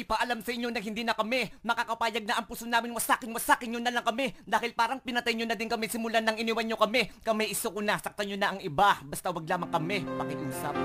ipaalam sa inyo na hindi na kami makakapayag na ang puso namin wasakin nyo na lang kami. Dahil parang pinatay nyo na din kami simulan nang iniwan nyo kami. Kami iso ko na, saktan nyo na ang iba. Basta wag lamang kami pakiusap.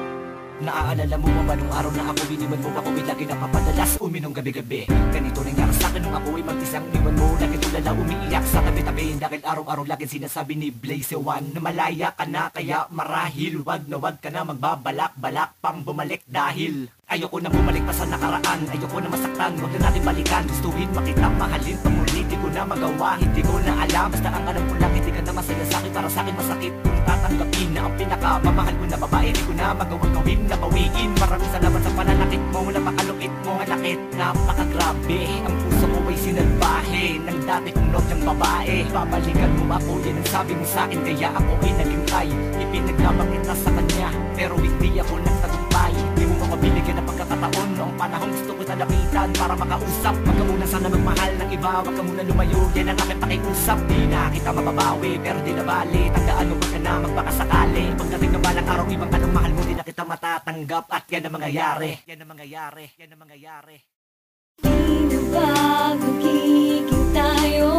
Naaalala mo ba nung araw na ako biniwan mo? Ako ay lagi napapadalas uminom gabi-gabi. Ganito nangyari sa'kin nung ako ay mag-isang iwan mo. Lagi tulala umiiyak sa tabi-tabi. Dahil araw-araw lagi sinasabi ni Blaze One na malaya ka na kaya marahil wag na wag ka na magbabalak-balak pang bumalik. Dahil ayoko na bumalik pa sa nakaraan. Ayoko na masaktan, wag na natin balikan. Gustuhin, makita, mahalin, pamuli. Di ko na magawa, hindi ko na alam. Basta ang alam ko lang, hindi ka na masaya sa'kin. Para sa'kin masakit kung tatanggapin na ang pinakamamahal ko na babae. Di ko na magawang gawin na bawiin. Maraming salamat sa pananakit mo, napakalupit mo, manakit, napakagrabe. Ang puso mo ay sinalbahe ng dati kong nobyang babae. Babalikan mo ako, yan ang sabi mo sa'kin. Kaya ako ay naghintay, ipinaglabang kita sa kanya. Pero hindi ako nagtagumpay. Di mo mabibigyan ng pagkakataon. Noong panahon gusto ko talapitan para makausap. Wag ka muna sana magmahal ng iba, wag ka muna lumayo. Yan ang aking pakiusap. Di na kita mababawi, pero di na bali. Tandaan mo wag ka na magbakasakali. Pagdating ng balang araw, ibang anong mahal mo, di na kita matatanggap. At yan ang mangyayari. Yan ang mangyayari. Yan ang mangyayari. Di na ba magiging tayo?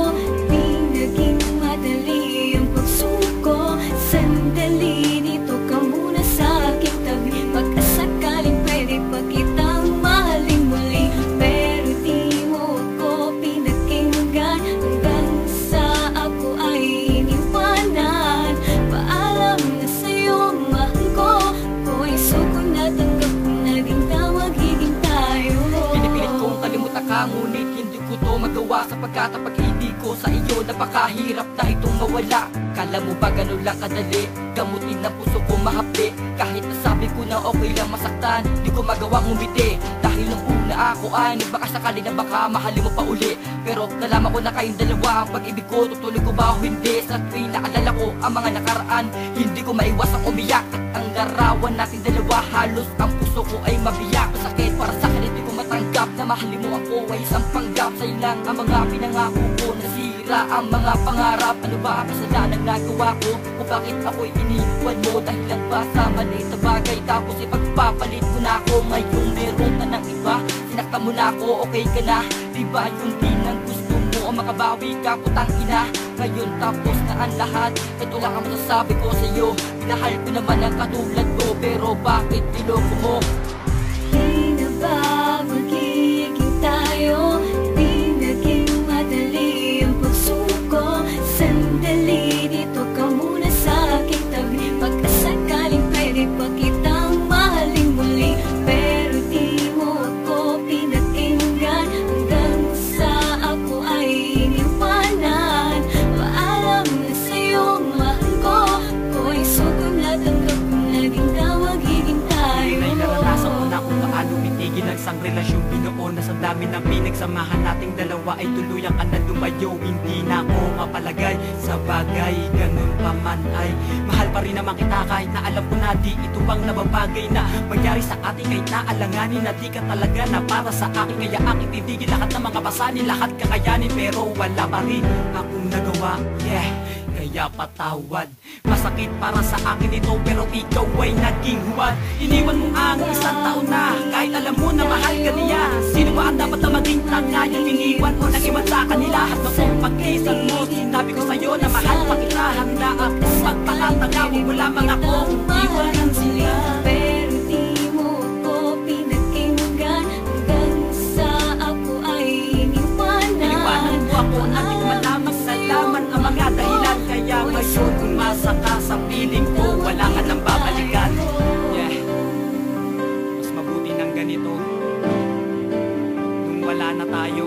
Di naging madali ang pagsuko. Sandali dito ka muna sa aking tabi. Pagkasakaling pwede pa kitang mahalin muli. Pero di mo ako pinakinggan hanggang sa ako ay iniwanan. Paalam na sa'yo, mahal ko. Ko'y suko na tanggap ko na din na magiging tayo. Pinipilit kong kalimutan ka, ngunit hindi ko to magawa. Sapagkat ang pag-ibig ko sa iyo napakahirap na itong mawala. Kala mo ba ganun lang kadali? Gamutin na puso ko mahapdi. Kahit nasabi ko na okay lang masaktan, di ko magawang umiti. Dahil nung una ako ay nagbaka sakali na baka mahalin mo pa uli. Pero nalaman ko na kayong dalawa ang pag-ibig ko, tutuloy ko ba o hindi? Sa tuwing naalala ko ang mga nakaraan, hindi ko maiwasang umiyak. At ang larawan natin dalawa, halos ang puso ko ay mabiyak. Masakit para sa akin, hindi ko matanggap na mahalin mo ako ay isang panggap. Sa'yo lang ang mga pinangako ko, nasira ang mga pangarap. Ano ba ang kasalanan nagawa ko? Kung bakit ako'y iniwan mo? Dahil lang ba sa maliit na bagay? Tapos ipagpapalit mo na ako. Ngayong meron ka ng iba, sinaktan mo na ako, okay ka na? Diba yun din ang gusto mo? O makabawi ka, putang ina. Ngayon tapos na ang lahat, ito lang ang masasabi ko sa'yo. Pinahal ko naman ang katulad ko, pero bakit niloko mo? Di na ba magiging tayo? Di naging madali ang pagsuko. Sandali dito ka muna sa aking tabi. Pagkasakaling pwede pa kitang mahalin muli. Pero di mo ako pinakinggan hanggang sa ako ay iniwanan. Paalam na sa'yo, mahal ko. Ko'y suko na tanggap ko na din na magiging tayo. Ay naranasan mo na kung paano bitigin ang isang relasyon binuo na sa dami ng pinagsamahan nating dalawa ay tuluyan ka na lumayo. Hindi na ako mapalagay sa bagay, ganun pa man ay mahal pa rin naman kita kahit na alam ko na di ito bang nababagay na mangyari sa atin kahit na alanganin na di ka talaga na para sa akin. Kaya aking titigil lahat ng mga pasanin, lahat kakayanin, pero wala pa rin akong nagawa. Yeah, kaya patawad. Masakit para sa akin ito, pero ikaw ay naging huwad. Iniwan mo ang isang taon na kahit alam mo na mahal ka niya. Sino ba ang dapat na maging tanga? Yung iniwan mo, nag-iwan sa kanila. At noong pag-isan mo, sinabi ko sa'yo na mahal pa kita. Handa akong magpakatanga, huwag mo lamang akong iwanan sila. Pero di mo ako pinakinggan hanggang sa ako ay iniwanan. Iniwanan mo ako na di ko malamang salaman ang mga dahilan. Kaya ngayon umasa ka sa piling ko, wala ka nang babalikan. Yeah, mas mabuti ng ganito nung wala na tayo.